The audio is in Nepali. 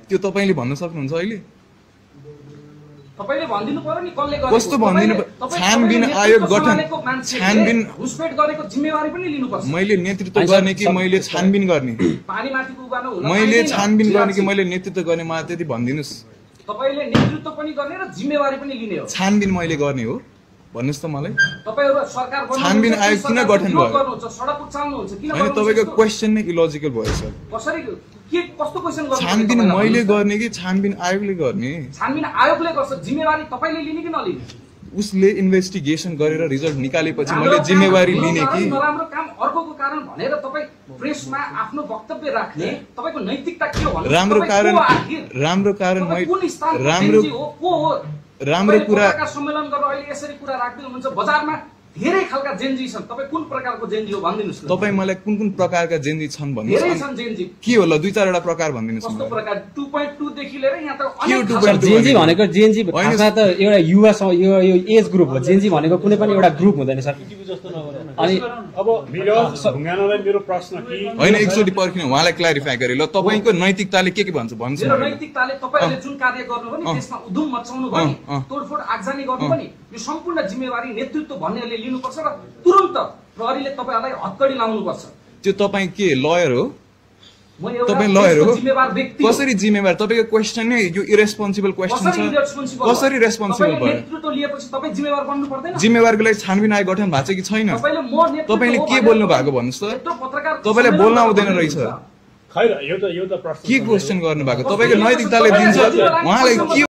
त्यो तपाईले भन्न सक्नुहुन्छ अहिले? तपाईले भन्दिनु पर्यो नि कसले गरेको। कस्तो भन्दिनु? छानबिन आयोग गठन, छानबिन घुसपेट गरेको जिम्मेवारी पनि लिनुपर्छ। मैले नेतृत्व गर्ने कि मैले छानबिन गर्ने? पानी माथिको उभान हुन मैले छानबिन गर्ने कि मैले नेतृत्व गर्ने? मलाई त्यति भनिदिनुस्। तपाईले नेतृत्व पनि गर्ने र जिम्मेवारी पनि लिने हो। छानबिन मैले गर्ने हो भन्नुस् त मलाई। तपाईहरु सरकार बन्नु छानबिन आयोग किन गठन भयो? गर्नुहुन्छ, सडक उचाल्नुहुन्छ किन? हैन, तपाईको क्वेशन नै इलोजिकल भयो सर। कसरी के कस्तो क्वेशन गर्नु? छानबिन मैले गर्ने कि छानबिन आयोगले गर्ने? छानबिन आयोगले गर्छ, जिम्मेवारी तपाईले लिने कि नलिने? उसले इन्भेस्टिगेसन गरेर रिजल्ट निकालेपछि मैले जिम्मेवारी लिने कि? नराम्रो काम अर्कोको कारण भनेर तपाई प्रेसमा आफ्नो वक्तव्य राख्ने तपाईको नैतिकता के हो भन्नु? राम्रो कारण मैले राम्रो कुरा सम्मेलन गरेर अहिले यसरी कुरा राख्दै हुनुहुन्छ। बजारमा धेरै खालका जेन्जी छन्, तपाई कुन प्रकारको जेन्जी हो भनिदिनुस् न। तपाई मलाई कुन कुन प्रकारका जेन्जी छन् भन्नुस्। धेरै छन् जेन्जी। के होला दुई चारवटा प्रकार भनिदिनुस् न। कस्तो प्रकार? 2.2 देखि लिएर यहाँ त के अनेक 2.2 जेन्जी भनेको जेन्जी खासमा त एउटा युवा यो एज ग्रुप हो। जेन्जी भनेको कुनै पनि एउटा ग्रुप हुँदैन सर। अनि अब ढुङ्गानालाई मेरो प्रश्न के हैन, एकचोटी पर्खिनु, उहाँलाई क्ल्यारिफाई गरे ल। तपाईको नैतिकताले के भन्छ भन्छु। मेरो नैतिकताले तपाईहरुले जुन कार्य गर्नु भयो नि, त्यसमा उधुम मचाउनु भयो नि, तोडफोड आगजनी गर्नु भयो नि, यो सम्पूर्ण जिम्मेवारी नेतृत्व भन्नेले लिनुपर्छ र तुरुन्त प्रहरीले तपाईहरुलाई हत्कडी लाउनुपर्छ। त्यो तपाई के लयर हो? म एउटा तपाई लयर हो? जिम्मेवार व्यक्ति हो। कसरी जिम्मेवार? तपाईको क्वेशन नै यो इरेस्पोन्सिबल क्वेशन छ। कसरी रेस्पोन्सिबल भयो? नेतृत्व लिएपछि तपाई जिम्मेवार बन्नु पर्दैन? जिम्मेवारको लागि छानबिन आयोग गठन भएको छ कि छैन? तपाईले के बोल्नु भएको भन्नुस् त। तपाईले बोल्न आउँदैन रहेछ। खैर यो त प्रश्न के क्वेशन गर्नु भएको? तपाईको नैतिकताले दिन्छ उहाँलाई के